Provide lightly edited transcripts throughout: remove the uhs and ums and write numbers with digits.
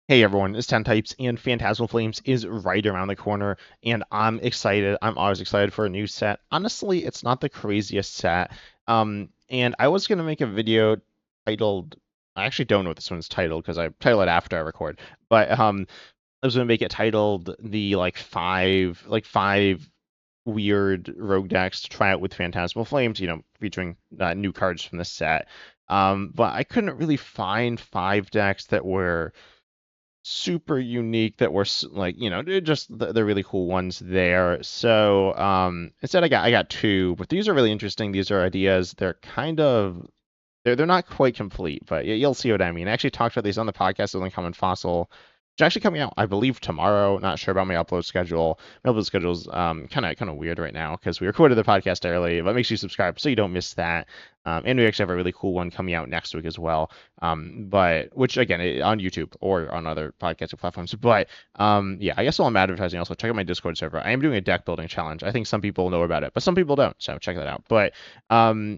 Hey everyone, it's 10 Types, and Phantasmal Flames is right around the corner, and I'm excited. I'm always excited for a new set. Honestly, it's not the craziest set. And I was gonna make a video titled, I actually don't know what this one's titled because I title it after I record, but I was gonna make it titled the like five weird rogue decks to try out with Phantasmal Flames, featuring new cards from the set. But I couldn't really find five decks that were super unique that were like they're just the really cool ones there. So instead I got two, but these are really interesting. These are ideas. They're not quite complete, but you'll see what I mean. I actually talked about these on the podcast with Uncommon Fossil, which is actually coming out, I believe, tomorrow. Not sure about my upload schedule. My upload schedule's kind of weird right now because we recorded the podcast early, but make sure you subscribe so you don't miss that. And we actually have a really cool one coming out next week as well. But which again on YouTube or on other podcasting platforms. But yeah, I guess while I'm advertising, also check out my Discord server. I am doing a deck building challenge. I think some people know about it, but some people don't. So check that out. But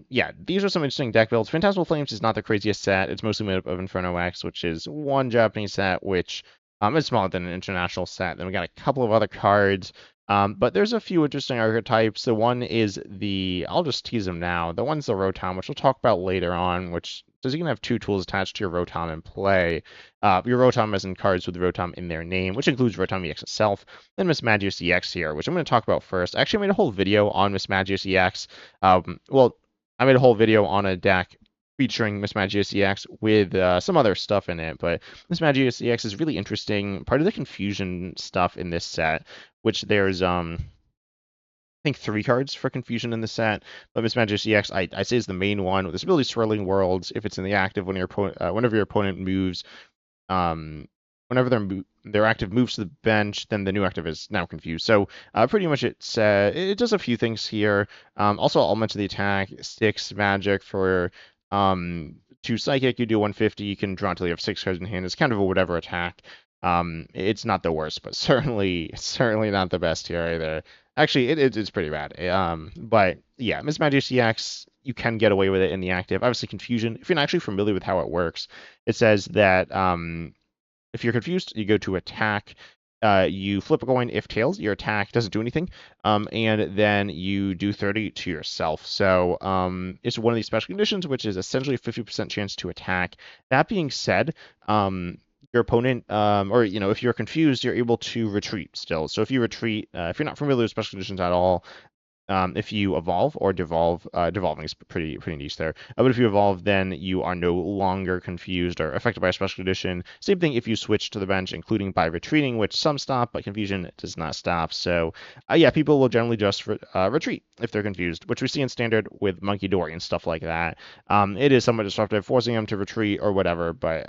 yeah, these are some interesting deck builds. Phantasmal Flames is not the craziest set. It's mostly made up of Inferno X, which is one Japanese set, which is smaller than an international set. Then we got a couple of other cards. But there's a few interesting archetypes. The one is I'll just tease them now. The one's the Rotom, which we'll talk about later on, which does you can have two tools attached to your Rotom in play. Your Rotom has in cards with Rotom in their name, which includes Rotom EX itself. Then Mismagius EX here, which I'm going to talk about first. I actually made a whole video on Mismagius EX. Well, I made a whole video on a deck featuring Mismagius EX with some other stuff in it, but Mismagius EX is really interesting. Part of the confusion stuff in this set, which there's I think three cards for confusion in the set, but Mismagius EX I say is the main one with this ability Swirling Worlds. If it's in the active when whenever your opponent moves, um, whenever their active moves to the bench, then the new active is now confused. So pretty much it does a few things here. Also, I'll mention the attack: 6 magic for two psychic. You do 150. You can draw until you have 6 cards in hand. It's kind of a whatever attack. It's not the worst, but certainly not the best here either. Actually, it's pretty bad. But yeah, Mismagius EX, you can get away with it in the active. Obviously, confusion. If you're not actually familiar with how it works, it says that if you're confused, you go to attack. You flip a coin. If tails, your attack doesn't do anything. And then you do 30 to yourself. So it's one of these special conditions, which is essentially a 50% chance to attack. That being said, your opponent, or if you're confused, you're able to retreat still. So if you retreat, if you're not familiar with special conditions at all, if you evolve or devolve, devolving is pretty niche there. But if you evolve, then you are no longer confused or affected by a special condition. Same thing if you switch to the bench, including by retreating, which some stop, but confusion does not stop. So yeah, people will generally just retreat if they're confused, which we see in standard with Monkey Dory and stuff like that. It is somewhat disruptive, forcing them to retreat or whatever, but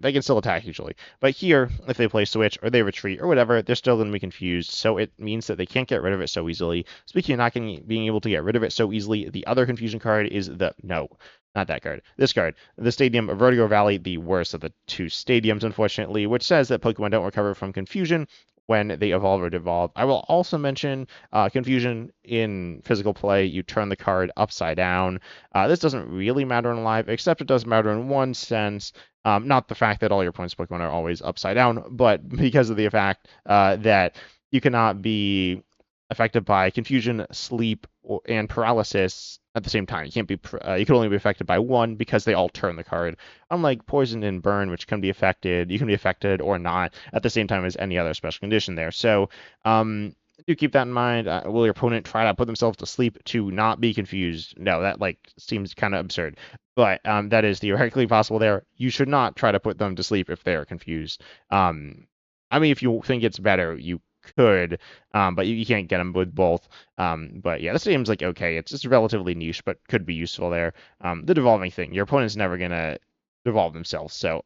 they can still attack usually. But here, if they play switch or they retreat or whatever, they're still going to be confused. So it means that they can't get rid of it so easily. Speaking of not being able to get rid of it so easily, the other confusion card is not that card. This card, the Stadium of Vertigo Valley, the worst of the two stadiums, unfortunately, which says that Pokemon don't recover from confusion when they evolve or devolve. I will also mention confusion in physical play. You turn the card upside down. This doesn't really matter in live, except it does matter in one sense. Not the fact that all your opponent's Pokemon are always upside down, but because of the fact that you cannot be affected by confusion, sleep, and paralysis at the same time. You can't be. You can only be affected by one because they all turn the card. Unlike poison and burn, which can be affected, you can be affected or not at the same time as any other special condition there. So do keep that in mind. Will your opponent try to put themselves to sleep to not be confused? No, that seems kind of absurd. But that is theoretically possible there. You should not try to put them to sleep if they are confused. I mean, if you think it's better, you could, but you can't get them with both. But yeah, this seems like okay. It's just relatively niche, but could be useful there. The devolving thing, your opponent's never gonna devolve themselves. So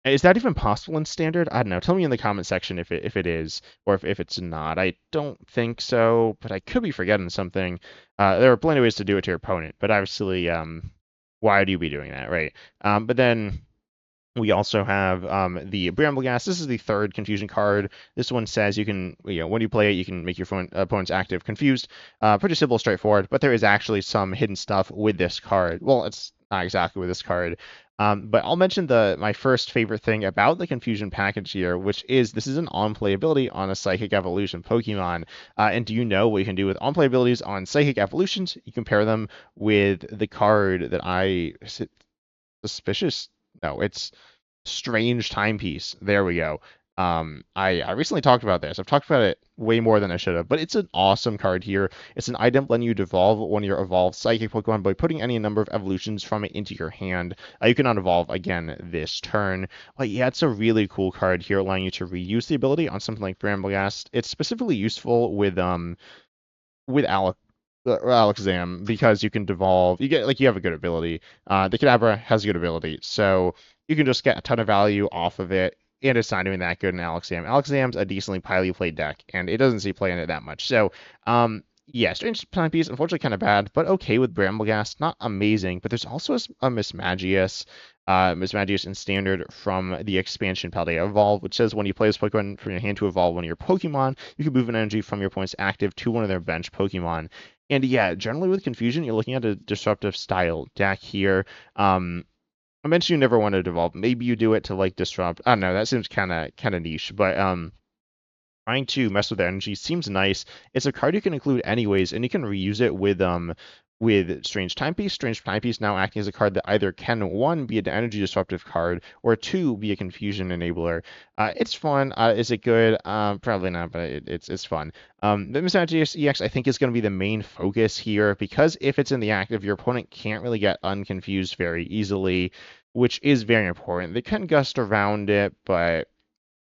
is that even possible in standard? I don't know. Tell me in the comment section if it is or if it's not. I don't think so, but I could be forgetting something. There are plenty of ways to do it to your opponent, but obviously, why would you be doing that, right? But then we also have the Brambleghast. This is the third confusion card. This one says you can, when you play it, you can make your opponent's active confused. Pretty simple, straightforward, but there is actually some hidden stuff with this card. Well, it's not exactly with this card. But I'll mention my first favorite thing about the Confusion package here, which is this is an on-play ability on a Psychic Evolution Pokemon. And do you know what you can do with on-play abilities on Psychic Evolutions? You compare them with the card that is it Suspicious? No, it's Strange Timepiece. There we go. I recently talked about this. I've talked about it way more than I should have, but it's an awesome card here. It's an item letting you devolve one of your evolved psychic Pokemon by putting any number of evolutions from it into your hand. You cannot evolve again this turn. But yeah, it's a really cool card here, allowing you to reuse the ability on something like Brambleghast. It's specifically useful with Alakazam because you can devolve. You get like you have a good ability. The Kadabra has a good ability, so you can just get a ton of value off of it. And it's not doing that good in Alakazam. Alakazam's a decently highly played deck, and it doesn't see play in it that much. So, yeah, Strange Timepiece, unfortunately, kind of bad, but okay with Brambleghast. Not amazing, but there's also a Mismagius. Mismagius in Standard from the expansion Paldea Evolve, which says when you play this Pokemon from your hand to evolve one of your Pokemon, you can move an energy from your opponent's active to one of their bench Pokemon. And yeah, generally with Confusion, you're looking at a disruptive style deck here. I mentioned you never wanted to evolve. Maybe you do it to like disrupt. I don't know. That seems kind of niche, but trying to mess with the energy seems nice. It's a card you can include anyways, and you can reuse it with Strange Timepiece. Strange Timepiece now acting as a card that either can one be an energy disruptive card or two be a confusion enabler. It's fun. Is it good? Probably not, but it's fun. The Mismagius EX I think is going to be the main focus here because if it's in the active, your opponent can't really get unconfused very easily, which is very important. They can gust around it, but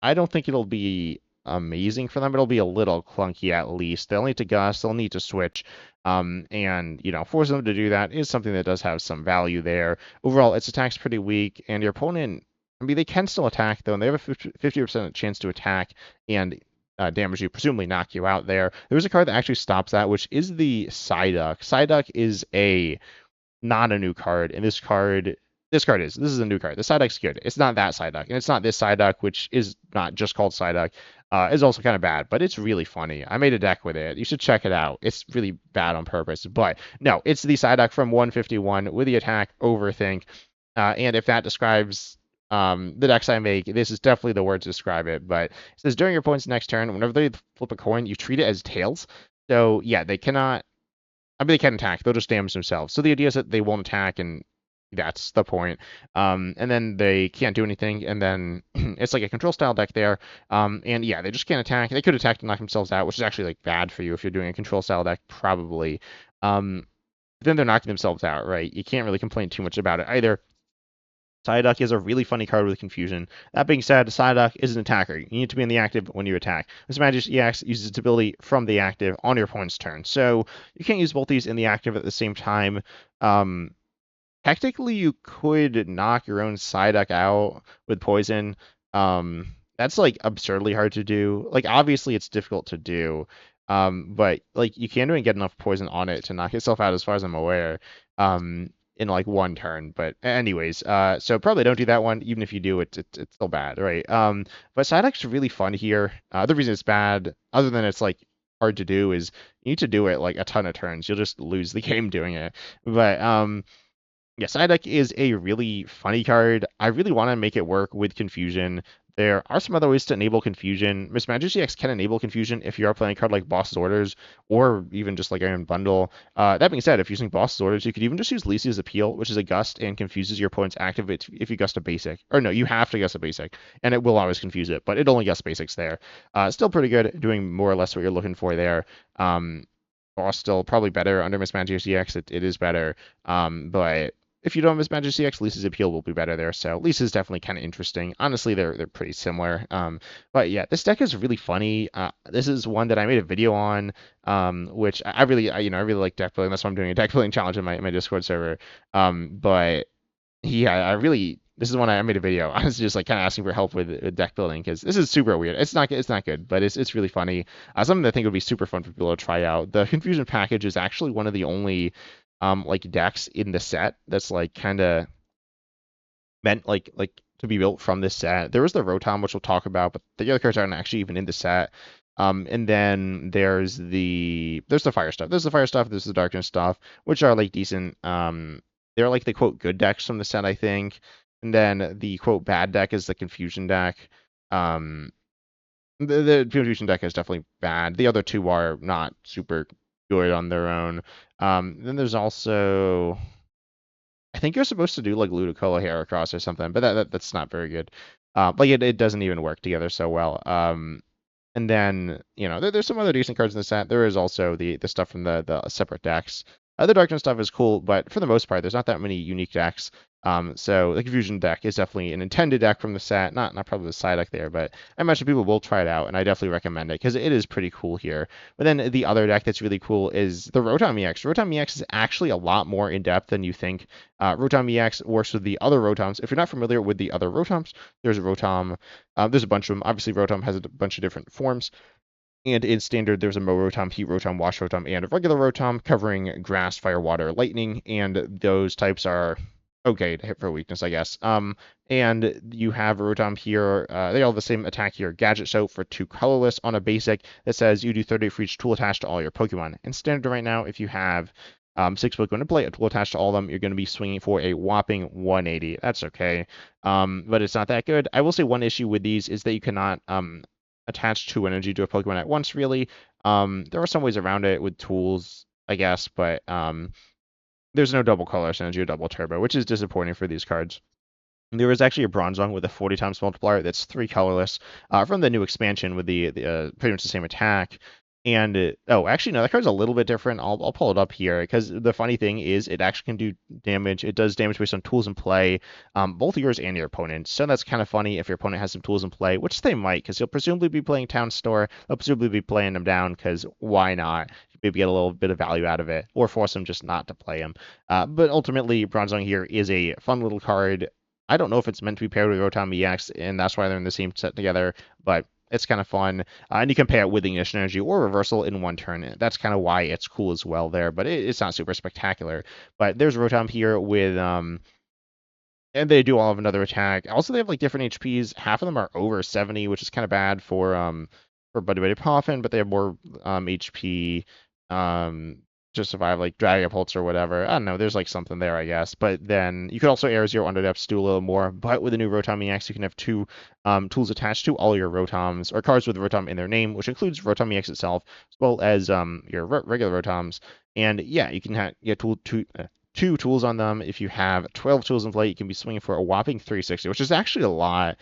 I don't think it'll be amazing for them. It'll be a little clunky at least. They'll need to gust, they'll need to switch. And forcing them to do that is something that does have some value there. Overall, its attack's pretty weak, and your opponent, I mean, they can still attack though, and they have a 50% chance to attack and damage you, presumably knock you out there. There's a card that actually stops that, which is the Psyduck. Psyduck is not a new card, and this is a new card. The Psyduck's good. It's not that Psyduck, and it's not this Psyduck, which is not just called Psyduck. Is also kind of bad, but it's really funny. I made a deck with it. You should check it out. It's really bad on purpose, but no, it's the Psyduck from 151 with the attack Overthink. And if that describes the decks I make, this is definitely the word to describe it. But it says during your opponent's next turn, whenever they flip a coin, you treat it as tails. So yeah, they cannot. I mean, they can attack. They'll just damage themselves. So the idea is that they won't attack, and that's the point. And then they can't do anything, and then it's like a control style deck there. And yeah, they just can't attack. They could attack to knock themselves out, which is actually like bad for you if you're doing a control style deck, probably. Then they're knocking themselves out, right? You can't really complain too much about it either. Psyduck is a really funny card with confusion. That being said, Psyduck is an attacker. You need to be in the active when you attack. Mismagius EX uses its ability from the active on your opponent's turn. So you can't use both these in the active at the same time. Technically, you could knock your own Psyduck out with poison. That's like absurdly hard to do. Like obviously it's difficult to do. But like you can do and get enough poison on it to knock itself out as far as I'm aware. In like one turn. But anyways, so probably don't do that one. Even if you do, it's still bad, right? But Psyduck's really fun here. The reason it's bad, other than it's like hard to do, is you need to do it like a ton of turns. You'll just lose the game doing it. But yeah, Psyduck is a really funny card. I really want to make it work with confusion. There are some other ways to enable confusion. Mismagius EX can enable confusion if you are playing a card like Boss's Orders, or even just like Iron Bundle. That being said, if using Boss's Orders, you could even just use Lisia's Appeal, which is a gust and confuses your opponent's active if you gust a basic. Or no, you have to gust a basic, and it will always confuse it, but it only gusts basics there. Still pretty good, doing more or less what you're looking for there. Boss still probably better under Mismagius EX. It is better, but if you don't have Mismagius EX, Lisa's Appeal will be better there. So Lisa's definitely kind of interesting. Honestly, they're pretty similar. But yeah, this deck is really funny. This is one that I made a video on, which I really like deck building. That's why I'm doing a deck building challenge in my Discord server. But yeah, this is one I made a video. I was just like kind of asking for help with deck building because this is super weird. It's not good, but it's really funny. Something that I think would be super fun for people to try out. The Confusion package is actually one of the only like decks in the set that's like kind of meant like to be built from this set. There was the Rotom, which we'll talk about, but the other cards aren't actually even in the set. And then there's the fire stuff. There's the fire stuff. There's the darkness stuff, which are like decent. they're like the quote good decks from the set, I think. And then the quote bad deck is the confusion deck. Um, the confusion deck is definitely bad. The other two are not super good on their own. Then there's also I think you're supposed to do like Ludicolo Heracross or something, but that's not very good. Like it doesn't even work together so well. And then there's some other decent cards in the set. There is also the stuff from the separate decks. The Darkness stuff is cool, but for the most part, there's not that many unique decks. So the Confusion deck is definitely an intended deck from the set. Not probably the Psyduck there, but I imagine people will try it out, and I definitely recommend it because it is pretty cool here. But then the other deck that's really cool is the Rotom EX. Rotom EX is actually a lot more in depth than you think. Rotom EX works with the other Rotoms. If you're not familiar with the other Rotoms, there's a Rotom. There's a bunch of them. Obviously, Rotom has a bunch of different forms. And in standard, there's a Mo Rotom, Heat Rotom, Wash Rotom, and a regular Rotom covering Grass, Fire, Water, Lightning. And those types are okay to hit for weakness, I guess. And you have a Rotom here. They all have the same attack here. Gadget Soap for 2 colorless on a basic that says you do 30 for each tool attached to all your Pokemon. In standard right now, if you have 6 Pokemon to play, a tool attached to all of them, you're going to be swinging for a whopping 180. That's okay. But it's not that good. I will say one issue with these is that you cannot attach 2 energy to a Pokemon at once, really. There are some ways around it with tools, I guess, but there's no double color synergy or double turbo, which is disappointing for these cards. There is actually a Bronzong with a 40 times multiplier that's 3 colorless from the new expansion with the pretty much the same attack. And oh, actually, no, that card's a little bit different. I'll pull it up here because the funny thing is it actually can do damage. It does damage based on tools in play, both yours and your opponent's. So that's kind of funny if your opponent has some tools in play, which they might because you'll presumably be playing Town Store. They'll presumably be playing them down because why not? Maybe get a little bit of value out of it or force them just not to play them. But ultimately, Bronzong here is a fun little card. I don't know if it's meant to be paired with Rotom EX, and that's why they're in the same set together, but it's kind of fun. And you can pair it with Ignition Energy or Reversal in one turn. That's kind of why it's cool as well there, but it's not super spectacular. But there's Rotom here with, and they do all have another attack. Also, they have like different HPs. Half of them are over 70, which is kind of bad for Buddy Buddy Poffin, but they have more HP. Um, to survive like Dragapults or whatever. I don't know. There's like something there, I guess. But then you could also air 0 Underdepths to do a little more. But with the new Rotom EX, you can have 2 tools attached to all your Rotoms or cards with Rotom in their name, which includes Rotom EX itself, as well as your regular Rotoms. And yeah, you can have two tools on them. If you have 12 tools in play, you can be swinging for a whopping 360, which is actually a lot.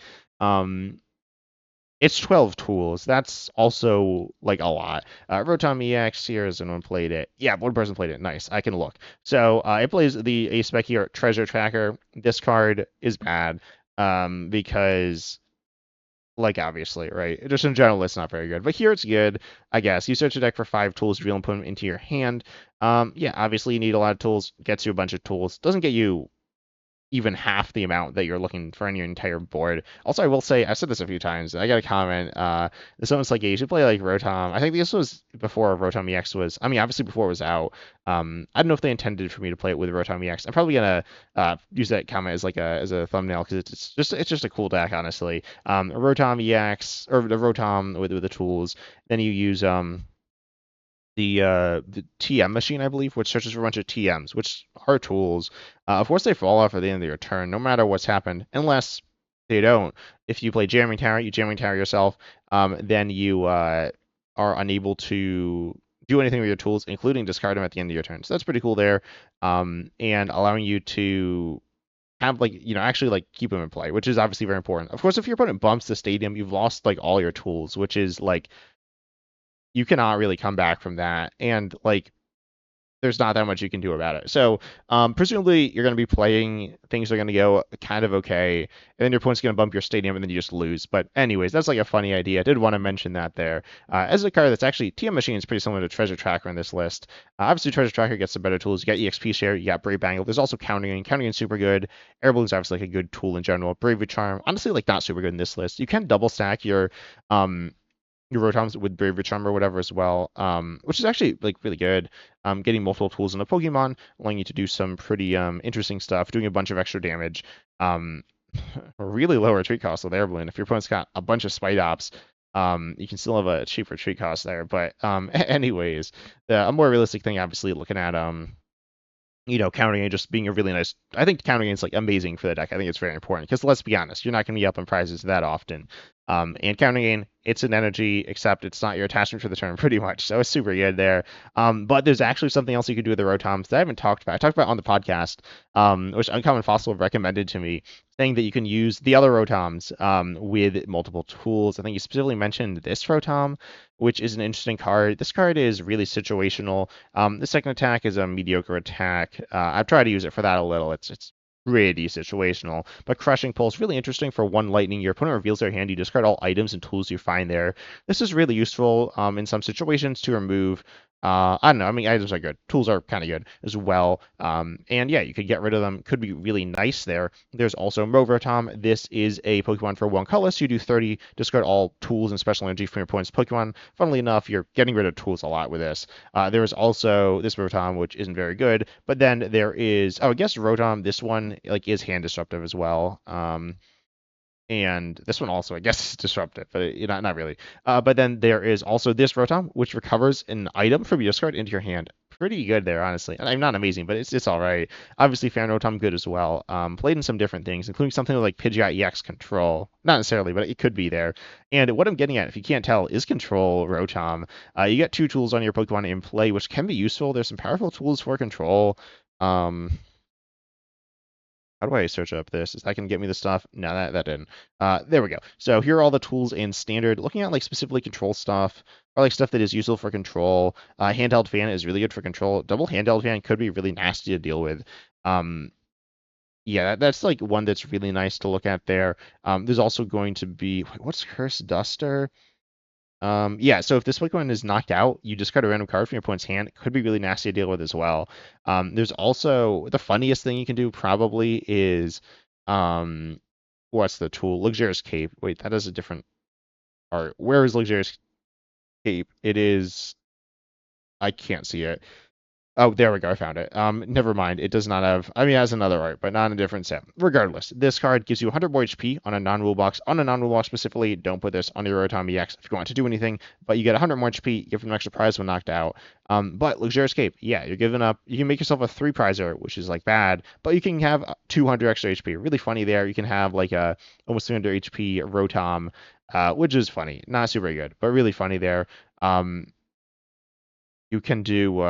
It's 12 tools. That's also like a lot. Rotom EX, here is anyone played it. Yeah, one person played it. Nice. I can look. So it plays the Ace Spec here, Treasure Tracker. This card is bad because, like, obviously, right? Just in general, it's not very good. But here it's good, I guess. You search your deck for 5 tools, reveal and put them into your hand. Yeah, obviously you need a lot of tools. Gets you a bunch of tools. Doesn't get you even half the amount that you're looking for in your entire board. Also, I will say, I've said this a few times, I got a comment, someone's like, yeah, you should play like Rotom. I think this was before Rotom EX was, I mean, obviously before it was out. I don't know if they intended for me to play it with Rotom EX. I'm probably gonna use that comment as like as a thumbnail because it's just a cool deck, honestly. Rotom EX, or the Rotom with the tools, then you use the TM machine, I believe, which searches for a bunch of TMs, which are tools. Of course, they fall off at the end of your turn, no matter what's happened, unless they don't. If you play Jamming Tower, you Jamming Tower yourself, then you are unable to do anything with your tools, including discard them at the end of your turn. So that's pretty cool there, and allowing you to have like actually like keep them in play, which is obviously very important. Of course, if your opponent bumps the stadium, you've lost like all your tools, which is like you cannot really come back from that. And like there's not that much you can do about it. So presumably you're going to be playing, things are going to go kind of okay, and then your opponent's going to bump your stadium, and then you just lose. But anyways, that's like a funny idea. I did want to mention that there. As a card that's actually, TM Machine is pretty similar to Treasure Tracker in this list. Obviously, Treasure Tracker gets some better tools. You got EXP Share, you got Brave Bangle. There's also Counting. Counting is super good. Air Balloon is obviously like a good tool in general. Bravery Charm, honestly, like not super good in this list. You can double stack your Rotoms with Bravery Charm or whatever as well, which is actually like really good. Getting multiple tools in a Pokemon, allowing you to do some pretty interesting stuff, doing a bunch of extra damage. Really low retreat cost with Air Balloon. If your opponent's got a bunch of Spidops, you can still have a cheap retreat cost there. But anyways, a more realistic thing, obviously, looking at Counter Gain just being a really nice. I think Counter Gain is like amazing for the deck. I think it's very important because let's be honest, you're not going to be up in prizes that often. And Counter Gain, it's an energy, except it's not your attachment for the turn, pretty much. So it's super good there. But there's actually something else you could do with the Rotoms that I haven't talked about. I talked about on the podcast, which Uncommon Fossil recommended to me, saying that you can use the other Rotoms with multiple tools. I think you specifically mentioned this Rotom, which is an interesting card. This card is really situational. The second attack is a mediocre attack. I've tried to use it for that a little. It's pretty situational. But Crushing Pulse, really interesting for one lightning. Your opponent reveals their hand. You discard all items and tools you find there. This is really useful in some situations to remove. I don't know. I mean, items are good. Tools are kind of good as well. And yeah, you could get rid of them. Could be really nice there. There's also Rotom. This is a Pokemon for one color. So you do 30, discard all tools and special energy from your opponent's Pokemon. Funnily enough, you're getting rid of tools a lot with this. There is also this Rotom, which isn't very good. But then there is, I guess Rotom, this one like is hand disruptive as well. And this one also, I guess, is disruptive, but not really. But then there is also this Rotom, which recovers an item from your discard into your hand. Pretty good there, honestly. I'm not amazing, but it's all right. Obviously, Fan Rotom good as well. Played in some different things, including something like Pidgeot EX Control. Not necessarily, but it could be there. And what I'm getting at, if you can't tell, is Control Rotom. You get two tools on your Pokemon in play, which can be useful. There's some powerful tools for Control. How do I search up this? Is that can get me the stuff? No, that didn't. There we go. So here are all the tools in standard. Looking at like specifically control stuff, or like stuff that is useful for control. Handheld fan is really good for control. Double handheld fan could be really nasty to deal with. Yeah, that's like one that's really nice to look at there. There's also going to be what's Curse Duster? Yeah, so if this Pokemon is knocked out, you discard a random card from your opponent's hand. It could be really nasty to deal with as well. There's also the funniest thing you can do probably is what's the tool? Luxurious Cape. Wait, that is a different art. Where is Luxurious Cape? It is I can't see it. Oh, there we go. I found it. Never mind. It does not have. I mean, it has another art, but not in a different set. Regardless, this card gives you 100 more HP on a non-rule box. On a non-rule box specifically, don't put this on your Rotom EX if you want to do anything. But you get 100 more HP. You give them an extra prize when knocked out. But Luxurious Escape, yeah, you're giving up. You can make yourself a 3-prizer, which is like bad, but you can have 200 extra HP. Really funny there. You can have like a almost 300 HP Rotom, which is funny. Not super good, but really funny there. You can do.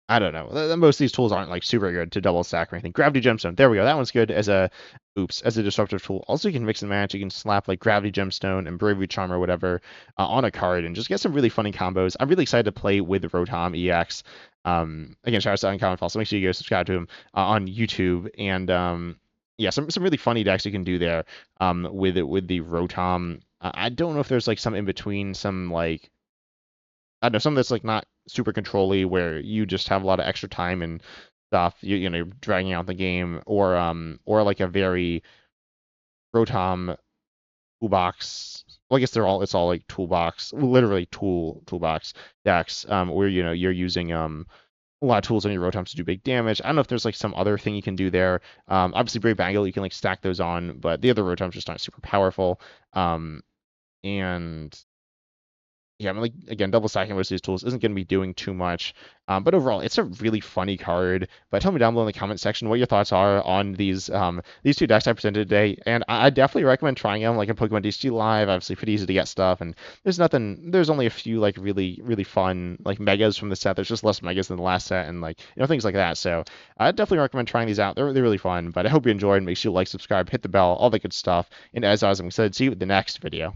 I don't know. Most of these tools aren't like super good to double stack or anything. Gravity Gemstone. There we go. That one's good as a disruptive tool. Also, you can mix and match. You can slap like Gravity Gemstone and Bravery Charm or whatever on a card and just get some really funny combos. I'm really excited to play with Rotom EX. Again, shout out to Uncommon Fall. So make sure you go subscribe to him on YouTube. And yeah, some really funny decks you can do there with the Rotom. I don't know if there's like some in between, some like I don't know, something that's like not super controlly where you just have a lot of extra time and stuff, you're dragging out the game, or like a very Rotom toolbox. Well, I guess it's all like toolbox, literally toolbox decks, where you're using a lot of tools on your Rotoms to do big damage. I don't know if there's like some other thing you can do there. Obviously Brave Bangle, you can like stack those on, but the other Rotoms just aren't super powerful. And yeah, I mean, like again, double stacking most of these tools isn't going to be doing too much, but overall, it's a really funny card. But tell me down below in the comment section what your thoughts are on these two decks I presented today, and I definitely recommend trying them, like in Pokemon DCG Live. Obviously, pretty easy to get stuff, and there's only a few like really fun like megas from the set. There's just less megas than the last set, and like things like that. So I definitely recommend trying these out. They're really fun. But I hope you enjoyed. Make sure you like, subscribe, hit the bell, all that good stuff. And as always, I'm excited to see you in the next video.